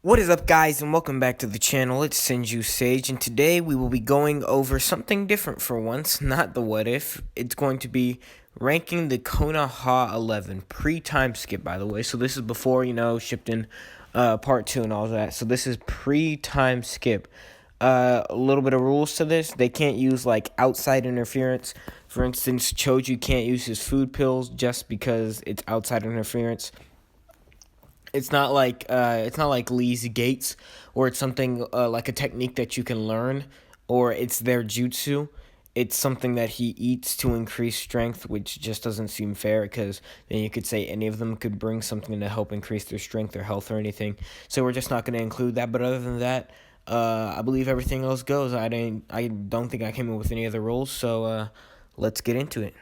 What is up, guys, and welcome back to the channel. It's Senju Sage, and today we will be going over something different for once, not the what if. It's going to be ranking the Konoha 11 pre-time skip, by the way. So this is before, shipped in part 2 and all that. So this is pre-time skip. A little bit of rules to this. They can't use like outside interference. For instance, Choji can't use his food pills just because it's outside interference. It's not like Lee's Gates, or it's something like a technique that you can learn, or it's their jutsu. It's something that he eats to increase strength, which just doesn't seem fair, because then you could say any of them could bring something to help increase their strength or health or anything. So we're just not going to include that. But other than that, I believe everything else goes. I don't think I came up with any other rules. So let's get into it.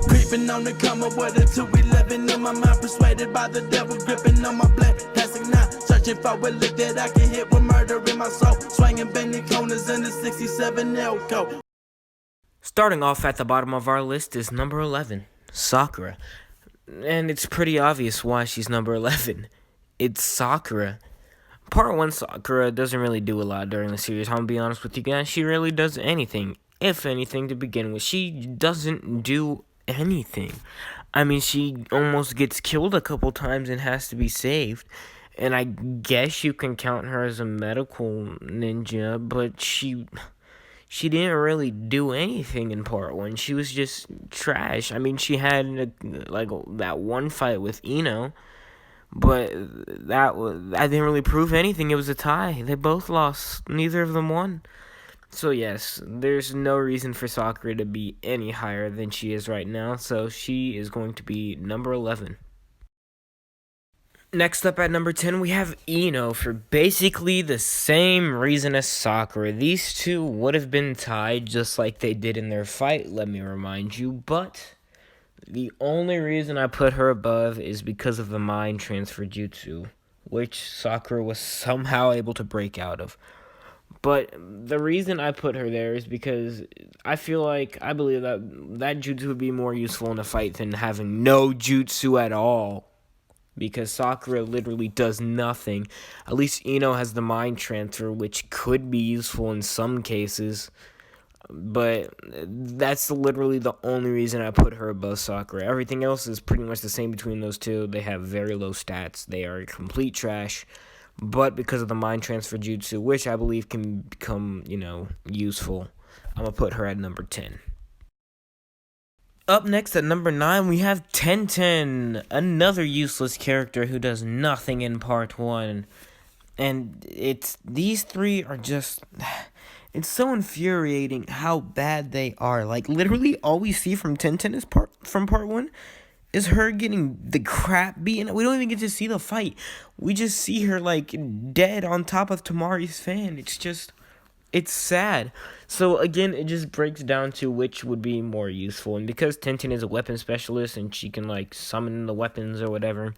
Creeping on the come with it to 11 in my mind, persuaded by the devil, gripping on my blade, passing now, searching for a lick that I can hit with murder in my soul, swinging bending corners in the 67 Elko. Starting off at the bottom of our list is number 11, Sakura. And it's pretty obvious why she's number 11. It's Sakura. Part 1 Sakura doesn't really do a lot during the series. I'm gonna be honest with you guys. She really does anything. If anything, to begin with. She doesn't do anything. I mean, she almost gets killed a couple times and has to be saved. And I guess you can count her as a medical ninja, but she didn't really do anything in part 1. She was just trash. I mean, she had that one fight with Ino, but that didn't really prove anything. It was a tie. They both lost. Neither of them won. So yes, there's no reason for Sakura to be any higher than she is right now, so she is going to be number 11. Next up at number 10, we have Ino for basically the same reason as Sakura. These two would have been tied just like they did in their fight, let me remind you, but the only reason I put her above is because of the mind transfer jutsu, which Sakura was somehow able to break out of. But the reason I put her there is because I believe that jutsu would be more useful in a fight than having no jutsu at all. Because Sakura literally does nothing. At least Ino has the mind transfer, which could be useful in some cases. But that's literally the only reason I put her above Sakura. Everything else is pretty much the same between those two. They have very low stats. They are complete trash. But because of the mind transfer jutsu, which I believe can become, useful, I'm going to put her at number 10. Up next at number 9, we have Tenten, another useless character who does nothing in part 1. And these three are just, it's so infuriating how bad they are. Like, literally all we see from Tenten from part 1 is her getting the crap beaten. We don't even get to see the fight. We just see her, dead on top of Tamari's fan. It's sad. So, again, it just breaks down to which would be more useful. And because Tenten is a weapon specialist and she can, summon the weapons or whatever,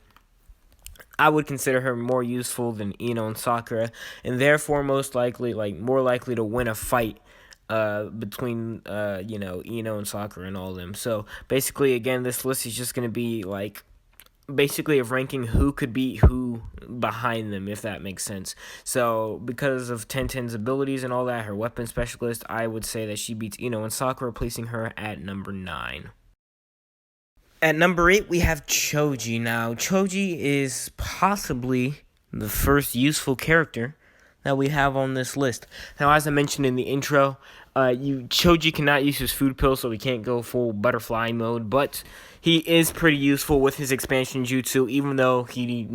I would consider her more useful than Ino and Sakura. And therefore, more likely to win a fight between Ino and Sakura and all of them. So basically, again, this list is just gonna be basically of ranking who could beat who behind them, if that makes sense. So because of Tenten's abilities and all that, her weapon specialist, I would say that she beats Ino and Sakura, placing her at number 9. At number 8, we have Choji. Now, Choji is possibly the first useful character that we have on this list. Now, as I mentioned in the intro, Choji cannot use his food pill, so he can't go full butterfly mode, but he is pretty useful with his expansion jutsu, even though he,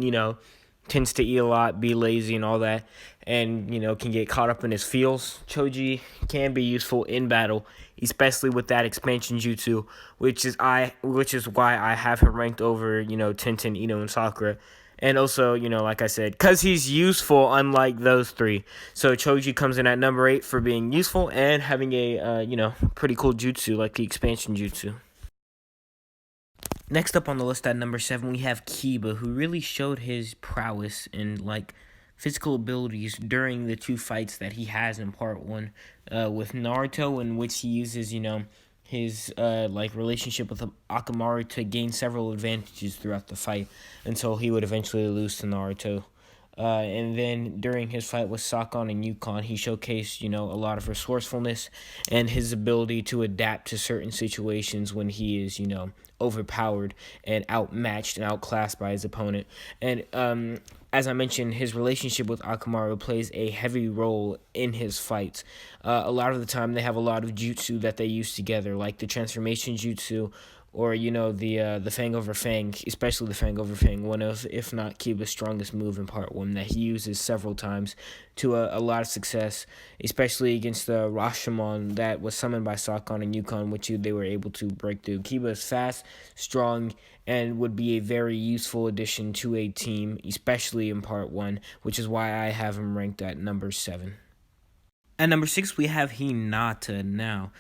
tends to eat a lot, be lazy and all that, and, can get caught up in his feels. Choji can be useful in battle, especially with that expansion jutsu, which is why I have him ranked over, Tenten, Ino, and Sakura. And also, like I said, because he's useful unlike those three. So Choji comes in at number 8 for being useful and having a, pretty cool jutsu, like the expansion jutsu. Next up on the list at number 7, we have Kiba, who really showed his prowess and, physical abilities during the 2 fights that he has in part 1 with Naruto, in which he uses, his like relationship with Akamaru to gain several advantages throughout the fight until he would eventually lose to Naruto. And then during his fight with Sakon and Yukon, he showcased, a lot of resourcefulness and his ability to adapt to certain situations when he is, overpowered and outmatched and outclassed by his opponent. And as I mentioned, his relationship with Akamaru plays a heavy role in his fights. A lot of the time, they have a lot of jutsu that they use together, like the transformation jutsu, or the Fang over Fang, especially the Fang over Fang, one of, if not Kiba's strongest move in part one that he uses several times to a lot of success, especially against the Rashomon that was summoned by Sakon and Yukon, which they were able to break through. Kiba is fast, strong, and would be a very useful addition to a team, especially in part one, which is why I have him ranked at number 7. At number 6, we have Hinata. Now,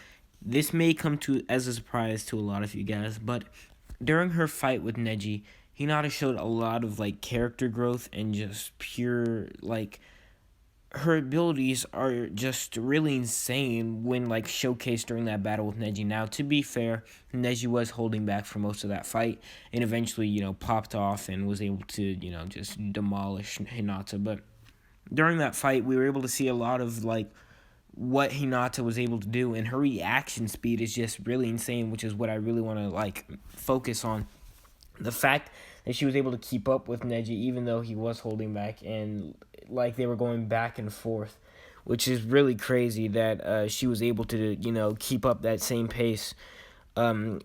this may come to as a surprise to a lot of you guys, but during her fight with Neji, Hinata showed a lot of character growth and just pure her abilities are just really insane when showcased during that battle with Neji. Now, to be fair, Neji was holding back for most of that fight and eventually, popped off and was able to, just demolish Hinata. But during that fight, we were able to see a lot of what Hinata was able to do, and her reaction speed is just really insane, which is what I really want to focus on. The fact that she was able to keep up with Neji even though he was holding back, and they were going back and forth, which is really crazy that she was able to keep up that same pace. And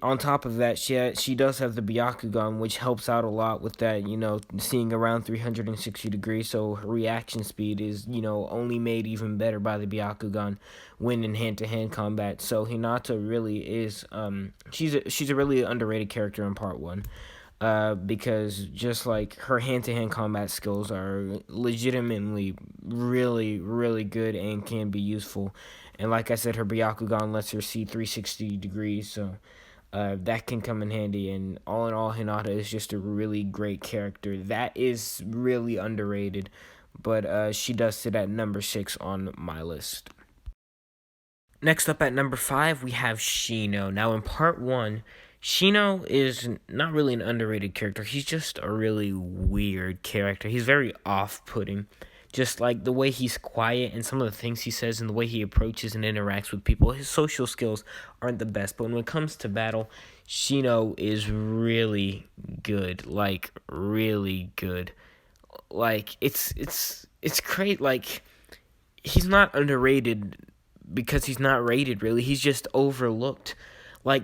on top of that, she does have the Byakugan, which helps out a lot with that, seeing around 360 degrees, so her reaction speed is, only made even better by the Byakugan when in hand-to-hand combat. So Hinata really is, she's a really underrated character in part one. Because just her hand-to-hand combat skills are legitimately really, really good and can be useful. And like I said, her Byakugan lets her see 360 degrees, so that can come in handy. And all in all, Hinata is just a really great character. That is really underrated, but she does sit at number 6 on my list. Next up at number 5, we have Shino. Now in part 1, Shino is not really an underrated character. He's just a really weird character. He's very off-putting. Just the way he's quiet and some of the things he says and the way he approaches and interacts with people. His social skills aren't the best, but when it comes to battle, Shino is really good. Really good. It's great. He's not underrated because he's not rated, really. He's just overlooked.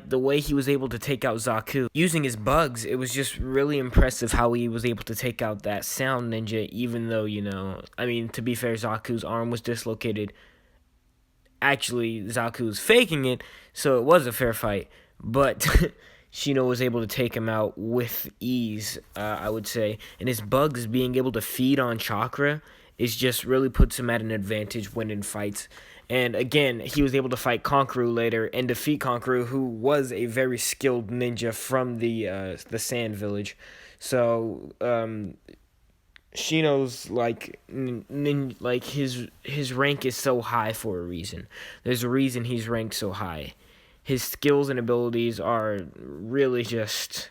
The way he was able to take out Zaku using his bugs, it was just really impressive how he was able to take out that sound ninja, even though, to be fair, Zaku's arm was dislocated. Actually, Zaku was faking it, so it was a fair fight, but Shino was able to take him out with ease, I would say, and his bugs being able to feed on chakra is just really puts him at an advantage when in fights. And again, he was able to fight Kankuro later and defeat Kankuro, who was a very skilled ninja from the Sand Village. So Shino's his rank is so high for a reason. There's a reason he's ranked so high. His skills and abilities are really just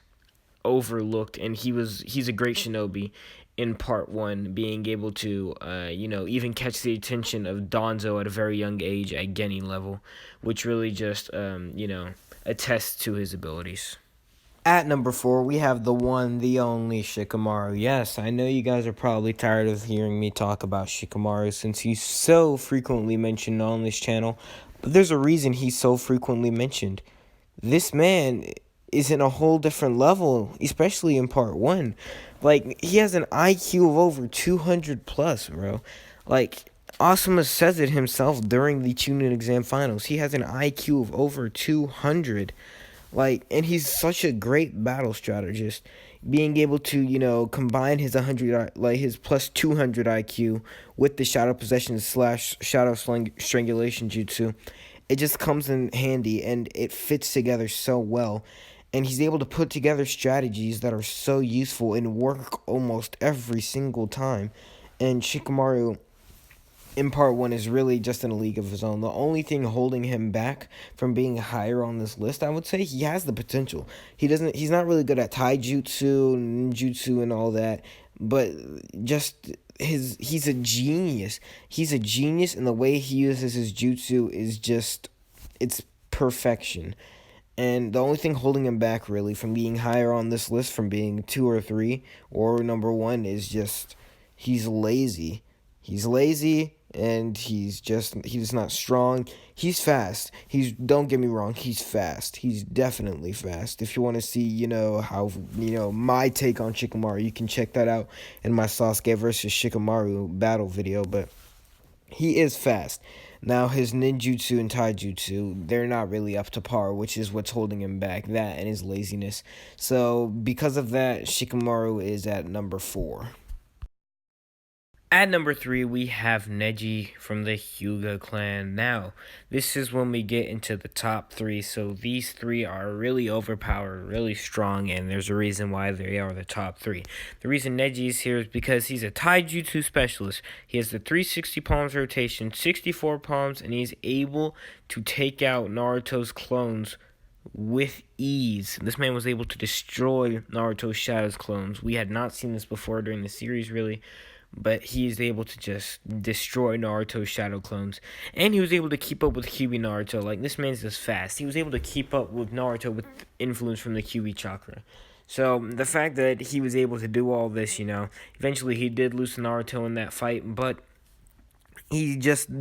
overlooked, and he's a great shinobi in part 1, being able to, even catch the attention of Danzo at a very young age at Genin level, which really just, attests to his abilities. At number 4, we have the one, the only Shikamaru. Yes, I know you guys are probably tired of hearing me talk about Shikamaru since he's so frequently mentioned on this channel, but there's a reason he's so frequently mentioned. This man is in a whole different level, especially in part 1. He has an IQ of over 200 plus, bro. Asuma says it himself during the Chunin exam finals. He has an IQ of over 200. And he's such a great battle strategist. Being able to, combine his 100, his plus 200 IQ with the Shadow Possession / Shadow Strangulation Jutsu, it just comes in handy and it fits together so well. And he's able to put together strategies that are so useful and work almost every single time. And Shikamaru in part one is really just in a league of his own. The only thing holding him back from being higher on this list, I would say, he has the potential. He's not really good at taijutsu, ninjutsu, and all that, but just he's a genius. He's a genius, and the way he uses his jutsu is just, it's perfection. And the only thing holding him back really from being higher on this list, from being 2 or 3 or number one, is just he's lazy. He's lazy, and he's not strong. He's fast. Don't get me wrong, he's fast. He's definitely fast. If you want to see, how my take on Shikamaru, you can check that out in my Sasuke versus Shikamaru battle video, but he is fast. Now, his ninjutsu and taijutsu, they're not really up to par, which is what's holding him back, that and his laziness. So, because of that, Shikamaru is at number 4. At number 3, we have Neji from the Hyuga clan. Now, this is when we get into the top 3, so these 3 are really overpowered, really strong, and there's a reason why they are the top 3. The reason Neji is here is because he's a taijutsu specialist. He has the 360 palms rotation, 64 palms, and he's able to take out Naruto's clones with ease. This man was able to destroy Naruto's Shadow's clones. We had not seen this before during the series, really, but he is able to just destroy Naruto's shadow clones. And he was able to keep up with Kyuubi Naruto. Like, this man's just fast. He was able to keep up with Naruto with influence from the Kyuubi chakra. So, the fact that he was able to do all this, eventually he did lose to Naruto in that fight, but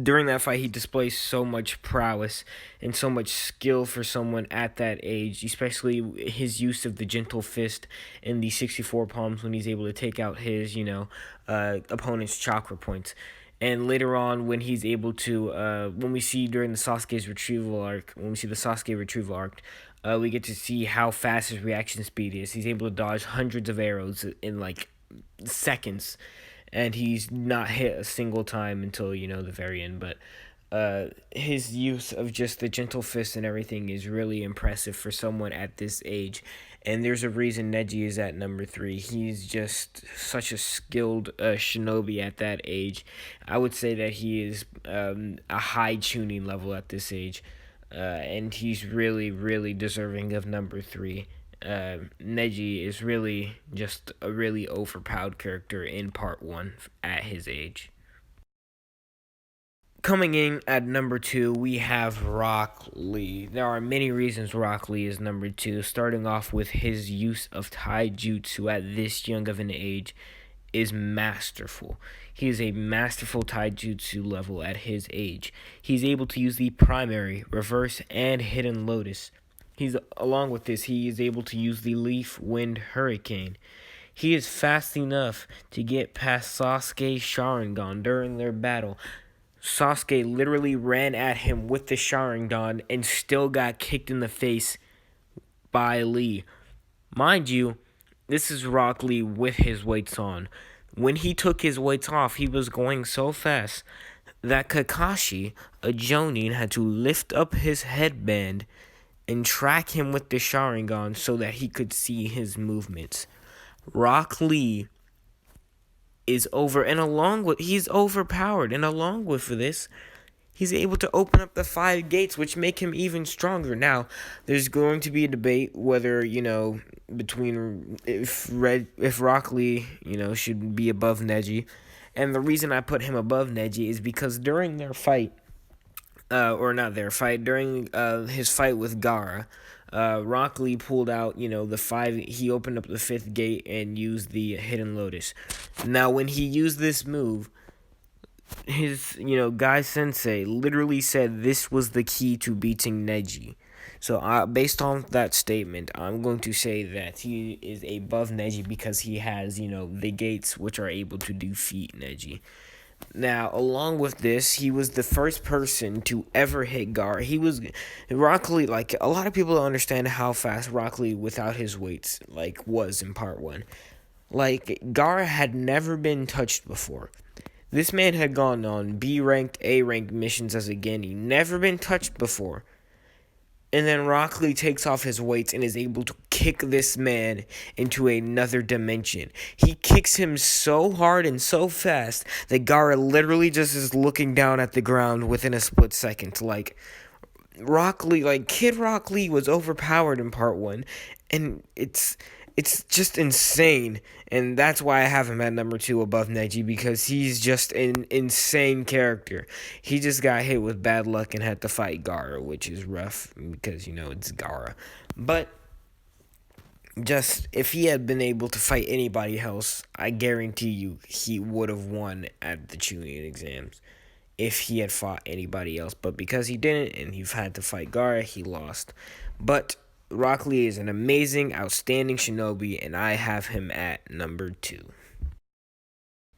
during that fight, he displays so much prowess and so much skill for someone at that age, especially his use of the gentle fist and the 64 palms when he's able to take out his, opponent's chakra points. And later on, when he's able to, when we see during the Sasuke's retrieval arc, we get to see how fast his reaction speed is. He's able to dodge hundreds of arrows in, seconds, and he's not hit a single time until the very end. But his use of just the gentle fist and everything is really impressive for someone at this age, and there's a reason Neji is at number 3. He's just such a skilled shinobi at that age. I would say that he is a high tuning level at this age, and he's really, really deserving of number 3. Neji is really just a really overpowered character in part 1 at his age. Coming in at number 2, we have Rock Lee. There are many reasons Rock Lee is number 2, starting off with his use of taijutsu at this young of an age is masterful. He is a masterful taijutsu level at his age. He's able to use the primary, reverse, and hidden lotus. Along with this, he is able to use the Leaf Wind Hurricane. He is fast enough to get past Sasuke's Sharingan during their battle. Sasuke literally ran at him with the Sharingan and still got kicked in the face by Lee. Mind you, this is Rock Lee with his weights on. When he took his weights off, he was going so fast that Kakashi, a Jonin, had to lift up his headband and track him with the Sharingan so that he could see his movements. Rock Lee is he's overpowered, and along with this, he's able to open up the 5 gates, which make him even stronger. Now, there's going to be a debate whether, between if Rock Lee, should be above Neji. And the reason I put him above Neji is because during their fight, during his fight with Gaara, Rock Lee pulled out, he opened up the 5th gate and used the Hidden Lotus. Now, when he used this move, his, Guy Sensei literally said this was the key to beating Neji. So, based on that statement, I'm going to say that he is above Neji because he has, the gates which are able to defeat Neji. Now, along with this, he was the first person to ever hit Gaara. Rock Lee, a lot of people don't understand how fast Rock Lee without his weights, was in part 1. Gaara had never been touched before. This man had gone on B-ranked, A-ranked missions as a Genin, never been touched before. And then Rock Lee takes off his weights and is able to kick this man into another dimension. He kicks him so hard and so fast that Gaara literally just is looking down at the ground within a split second. Like, Kid Rock Lee was overpowered in part one, and it's just insane, and that's why I have him at number 2 above Neji, because he's just an insane character. He just got hit with bad luck and had to fight Gaara, which is rough because, it's Gaara. But just, if he had been able to fight anybody else, I guarantee you he would have won at the Chunin exams if he had fought anybody else. But because he didn't and he had to fight Gaara, he lost. But Rock Lee is an amazing, outstanding shinobi, and I have him at number 2.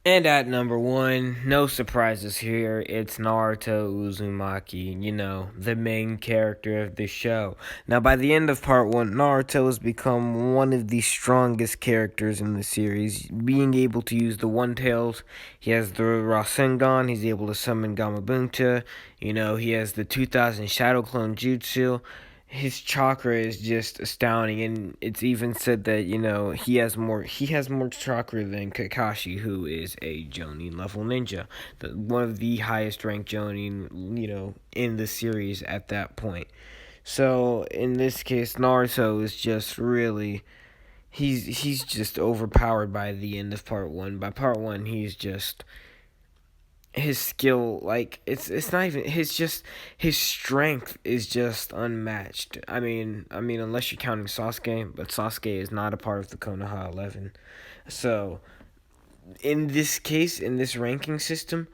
And at number 1, no surprises here, it's Naruto Uzumaki, the main character of the show. Now, by the end of part 1, Naruto has become one of the strongest characters in the series, being able to use the One-Tails. He has the Rasengan, he's able to summon Gamabunta, he has the 2000 Shadow Clone Jutsu. His chakra is just astounding, and it's even said that, he has more chakra than Kakashi, who is a Jonin level ninja, one of the highest ranked Jonin, in the series at that point. So in this case, Naruto is just really, he's just overpowered by the end of part 1. By part 1, he's just, his skill, it's not even, his strength is just unmatched. I mean unless you're counting Sasuke, but Sasuke is not a part of the Konoha 11. So in this case, in this ranking system,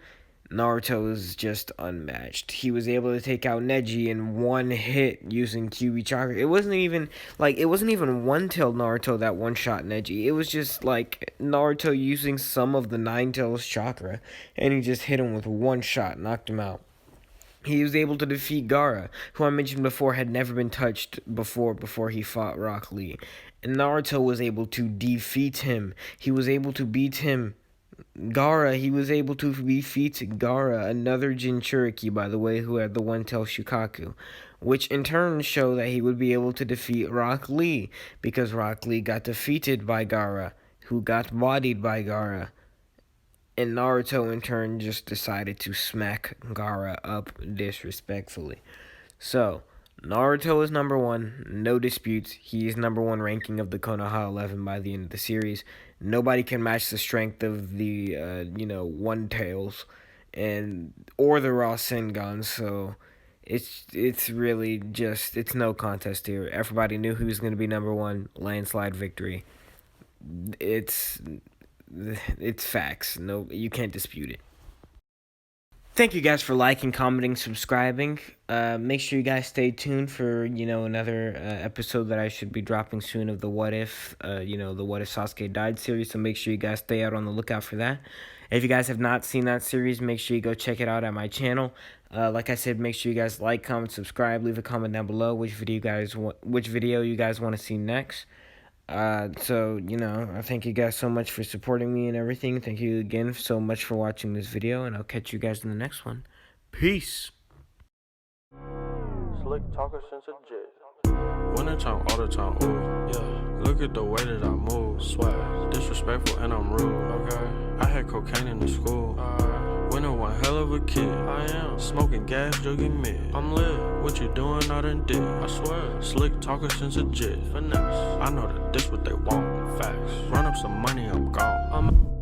Naruto is just unmatched. He was able to take out Neji in one hit using QB chakra. It wasn't even one-tailed Naruto that one-shot Neji. It was just Naruto using some of the Nine-Tails chakra, and he just hit him with one shot, knocked him out. He was able to defeat Gaara, who I mentioned before had never been touched before he fought Rock Lee. And Naruto was able to defeat him. He was able to beat him. He was able to defeat Gaara, another Jinchuriki, by the way, who had the One-Tail Shukaku, which in turn showed that he would be able to defeat Rock Lee, because Rock Lee got defeated by Gaara, who got bodied by Gaara. And Naruto, in turn, just decided to smack Gaara up disrespectfully. So, Naruto is number 1, no disputes. He is number 1 ranking of the Konoha 11 by the end of the series. Nobody can match the strength of the, One-Tails or the Rasengan. So, it's really just, it's no contest here. Everybody knew who was going to be number 1, landslide victory. It's facts. No, you can't dispute it. Thank you guys for liking, commenting, subscribing. Make sure you guys stay tuned for, another episode that I should be dropping soon of the What If, the What If Sasuke Died series. So make sure you guys stay out on the lookout for that. If you guys have not seen that series, make sure you go check it out at my channel. Like I said, make sure you guys like, comment, subscribe, leave a comment down below which video you guys want to see next. So, I thank you guys so much for supporting me and everything. Thank you again so much for watching this video, and I'll catch you guys in the next one. Peace. Slick talker since a jet. Winter time, all the time, ooh, yeah. Look at the way that I move, swag. Disrespectful and I'm rude, okay. I had cocaine in the school, winter one hell of a kid. I am smoking gas, jogging mid. I'm lit. What you doing? I done did. I swear. Slick talker since a jet. Finesse. I know that this what they want. Facts. Run up some money, I'm gone.